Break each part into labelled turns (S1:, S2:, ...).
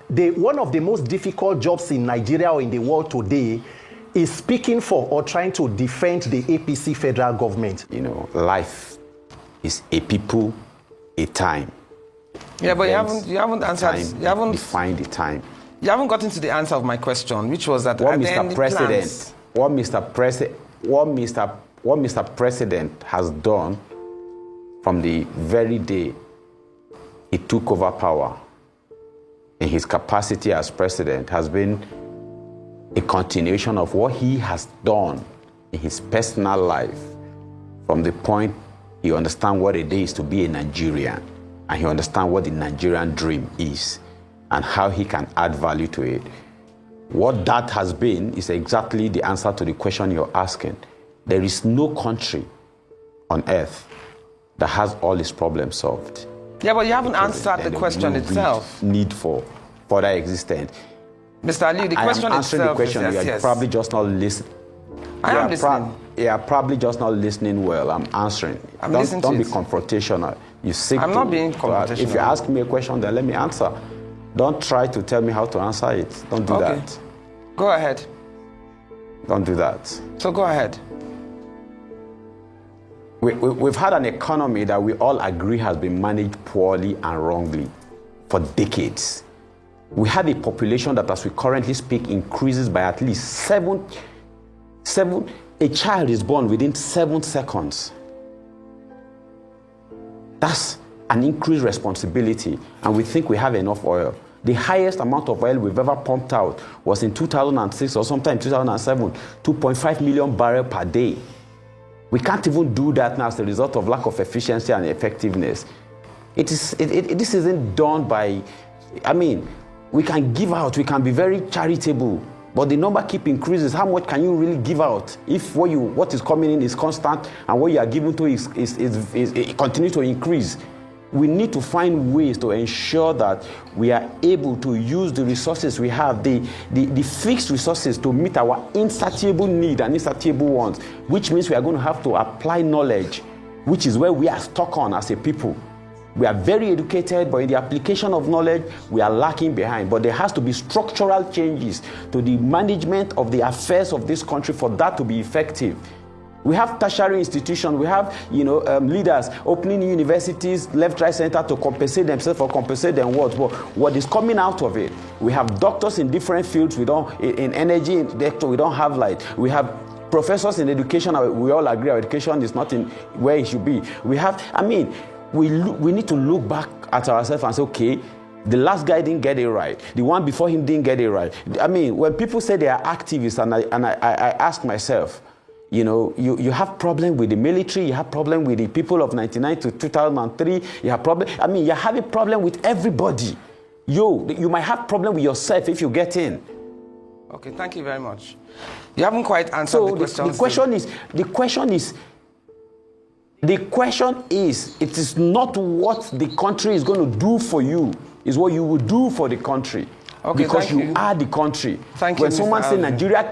S1: one of the most difficult jobs in Nigeria or in the world today is speaking for or trying to defend the APC federal government.
S2: You know, life is a people, a time.
S3: Yeah, but you haven't answered. You haven't
S2: defined the time.
S3: You haven't gotten to the answer of my question, which was that
S2: what Mr. President has done from the very day he took over power in his capacity as president has been a continuation of what he has done in his personal life from the point he understands what it is to be a Nigerian and he understands what the Nigerian dream is and how he can add value to it. What that has been is exactly the answer to the question you're asking. There is no country on earth that has all its problems solved.
S3: Yeah, but you haven't answered the question itself.
S2: Need for further existence.
S3: Mr. Ali, the question
S2: answering
S3: itself
S2: the question.
S3: is
S2: You're probably just not listening.
S3: I am listening.
S2: You're probably just not listening well. I'm answering. Don't be confrontational. I'm
S3: not being confrontational.
S2: If you ask me a question, then let me answer. Don't try to tell me how to answer it. Don't do that.
S3: Go ahead.
S2: Don't do that.
S3: So go ahead.
S2: We've had an economy that we all agree has been managed poorly and wrongly for decades. We have a population that, as we currently speak, increases by at least seven. A child is born within 7 seconds. That's an increased responsibility, and we think we have enough oil. The highest amount of oil we've ever pumped out was in 2006 or sometime 2007, 2.5 million barrels per day. We can't even do that now as a result of lack of efficiency and effectiveness. This isn't done by, we can give out, we can be very charitable, but the number keep increases. How much can you really give out if what is coming in is constant and what you are giving to is continue to increase? We need to find ways to ensure that we are able to use the resources we have, the fixed resources, to meet our insatiable need and insatiable wants, which means we are going to have to apply knowledge, which is where we are stuck on as a people. We are very educated, but in the application of knowledge, we are lacking behind. But there has to be structural changes to the management of the affairs of this country for that to be effective. We have tertiary institutions, we have leaders opening universities left, right, center to compensate themselves or compensate their words. But what is coming out of it? We have doctors in different fields. In energy, we don't have light. We have professors in education. We all agree our education is not in where it should be. We need to look back at ourselves and say, okay, the last guy didn't get it right. The one before him didn't get it right. When people say they are activists, and I ask myself, you have problem with the military, you have problem with the people of 1999 to 2003, you have problem. You have a problem with everybody. You might have problem with yourself if you get in.
S3: Okay, thank you very much. You haven't quite answered the question.
S2: The question is, it is not what the country is going to do for you, it's what you will do for the country.
S3: Okay,
S2: because you are the country.
S3: Thank you.
S2: When someone says Nigeria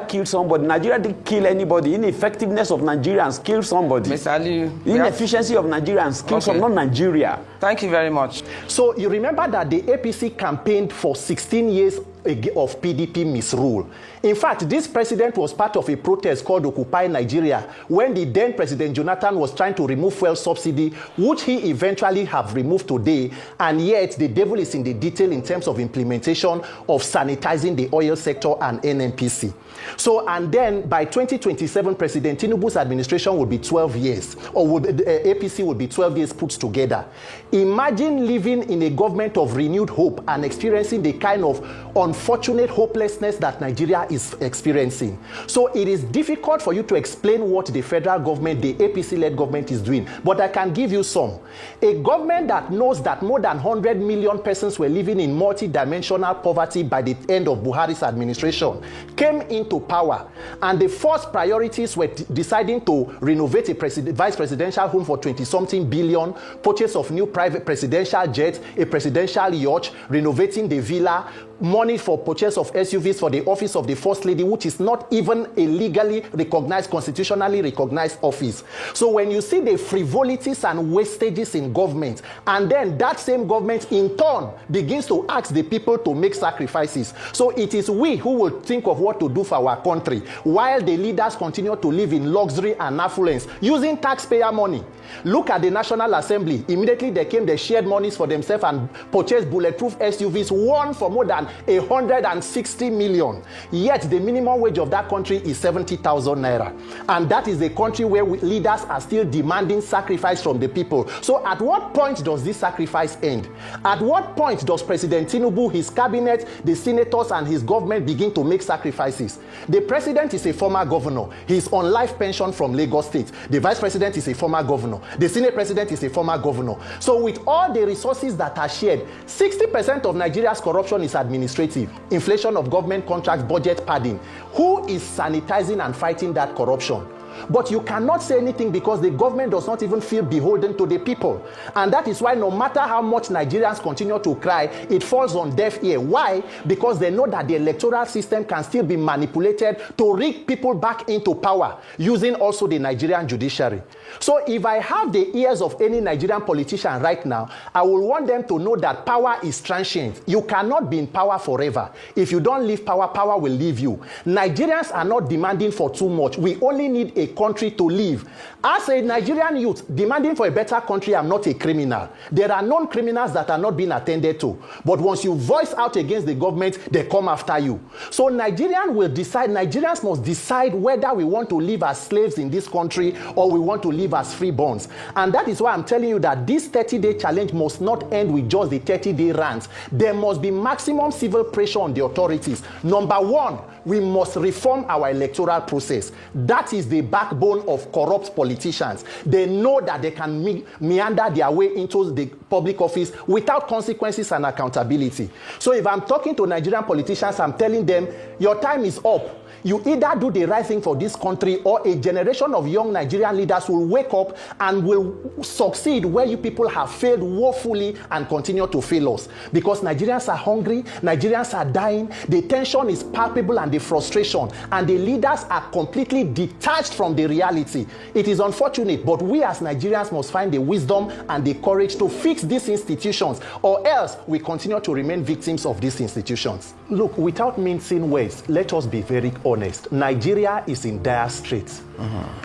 S2: killed somebody, Nigeria didn't kill anybody. Ineffectiveness of Nigerians killed somebody.
S3: Mr. Ali,
S2: inefficiency of Nigerians killed some, not Nigeria.
S3: Thank you very much.
S1: So you remember that the APC campaigned for 16 years of PDP misrule. In fact, this president was part of a protest called Occupy Nigeria when the then President Jonathan was trying to remove fuel subsidy, which he eventually have removed today, and yet the devil is in the detail in terms of implementation of sanitizing the oil sector and NNPC. So, and then by 2027, President Tinubu's administration would be 12 years, or APC would be 12 years put together. Imagine living in a government of renewed hope and experiencing the kind of unfortunate hopelessness that Nigeria is experiencing. So it is difficult for you to explain what the federal government, the APC-led government is doing, but I can give you some. A government that knows that more than 100 million persons were living in multi-dimensional poverty by the end of Buhari's administration came into power, and the first priorities were deciding to renovate a vice presidential home for 20-something billion, purchase of new private presidential jets, a presidential yacht, renovating the villa, money for purchase of SUVs for the office of the First Lady, which is not even a legally recognized, constitutionally recognized office. So when you see the frivolities and wastages in government, and then that same government in turn begins to ask the people to make sacrifices. So it is we who will think of what to do for our country, while the leaders continue to live in luxury and affluence using taxpayer money. Look at the National Assembly. Immediately they came, they shared monies for themselves and purchased bulletproof SUVs, one for more than 160 million. Yet the minimum wage of that country is 70,000 naira. And that is a country where leaders are still demanding sacrifice from the people. So at what point does this sacrifice end? At what point does President Tinubu, his cabinet, the senators and his government begin to make sacrifices? The president is a former governor. He's on life pension from Lagos State. The vice president is a former governor. The Senate president is a former governor. So with all the resources that are shared, 60% of Nigeria's corruption is administrative. Inflation of government contracts, budget padding. Who is sanitizing and fighting that corruption? But you cannot say anything because the government does not even feel beholden to the people. And that is why no matter how much Nigerians continue to cry, it falls on deaf ear. Why? Because they know that the electoral system can still be manipulated to rig people back into power, using also the Nigerian judiciary. So if I have the ears of any Nigerian politician right now, I will want them to know that power is transient. You cannot be in power forever. If you don't leave power, power will leave you. Nigerians are not demanding for too much. We only need a country to live. As a Nigerian youth demanding for a better country, I'm not a criminal. There are known criminals that are not being attended to. But once you voice out against the government, they come after you. So Nigerians must decide whether we want to live as slaves in this country or we want to live as freeborns. And that is why I'm telling you that this 30-day challenge must not end with just the 30-day rant. There must be maximum civil pressure on the authorities. Number one, we must reform our electoral process. That is the backbone of corrupt politicians. They know that they can meander their way into the public office without consequences and accountability. So if I'm talking to Nigerian politicians, I'm telling them, your time is up. You either do the right thing for this country, or a generation of young Nigerian leaders will wake up and will succeed where you people have failed woefully and continue to fail us. Because Nigerians are hungry, Nigerians are dying, the tension is palpable and the frustration, and the leaders are completely detached from the reality. It is unfortunate, but we as Nigerians must find the wisdom and the courage to fix these institutions, or else we continue to remain victims of these institutions. Look, without mincing words, let us be very honest. Nigeria is in dire straits.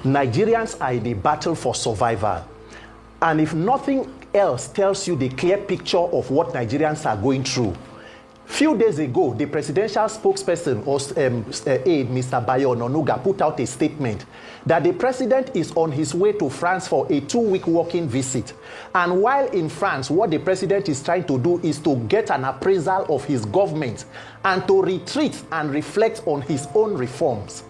S1: Nigerians are in a battle for survival. And if nothing else tells you the clear picture of what Nigerians are going through, few days ago, the presidential spokesperson, aide, Mr. Bayo Ononuga, put out a statement that the president is on his way to France for a 2-week working visit. And while in France, what the president is trying to do is to get an appraisal of his government and to retreat and reflect on his own reforms.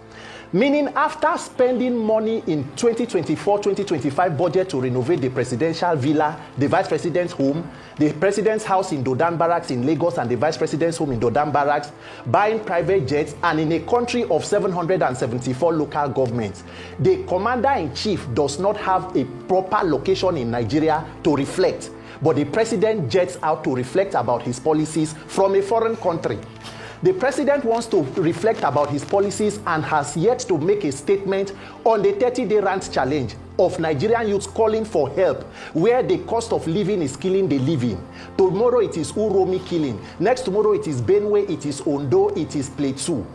S1: Meaning, after spending money in 2024-2025 budget to renovate the presidential villa, the vice president's home, the president's house in Dodan Barracks in Lagos, and the vice president's home in Dodan Barracks, buying private jets, and in a country of 774 local governments, the commander-in-chief does not have a proper location in Nigeria to reflect. But the president jets out to reflect about his policies from a foreign country. The president wants to reflect about his policies and has yet to make a statement on the 30-day rant challenge of Nigerian youths calling for help, where the cost of living is killing the living. Tomorrow it is Uromi killing. Next tomorrow it is Benue, it is Ondo, it is Plateau.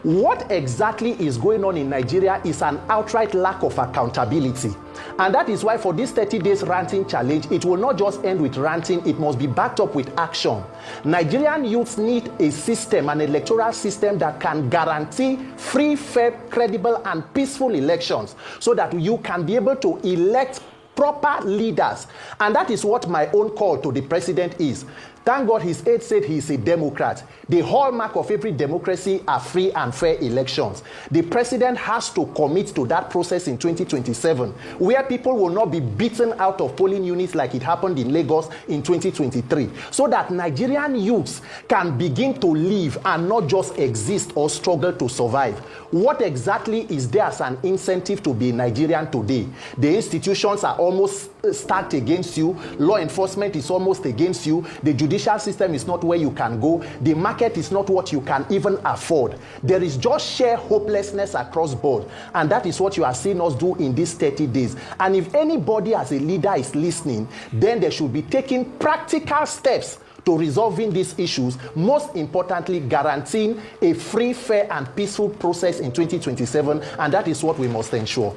S1: What exactly is going on in Nigeria is an outright lack of accountability. And that is why for this 30 days ranting challenge, it will not just end with ranting, it must be backed up with action. Nigerian youths need a system, an electoral system that can guarantee free, fair, credible, and peaceful elections so that you can be able to elect proper leaders. And that is what my own call to the president is. Thank God his aide said he is a Democrat. The hallmark of every democracy are free and fair elections. The president has to commit to that process in 2027, where people will not be beaten out of polling units like it happened in Lagos in 2023, so that Nigerian youths can begin to live and not just exist or struggle to survive. What exactly is there as an incentive to be Nigerian today? The institutions are almost stacked against you. Law enforcement is almost against you. The judicial system is not where you can go. The market is not what you can even afford. There is just sheer hopelessness across board. And that is what you are seeing us do in these 30 days. And if anybody as a leader is listening, then they should be taking practical steps to resolving these issues, most importantly, guaranteeing a free, fair, and peaceful process in 2027, and that is what we must ensure.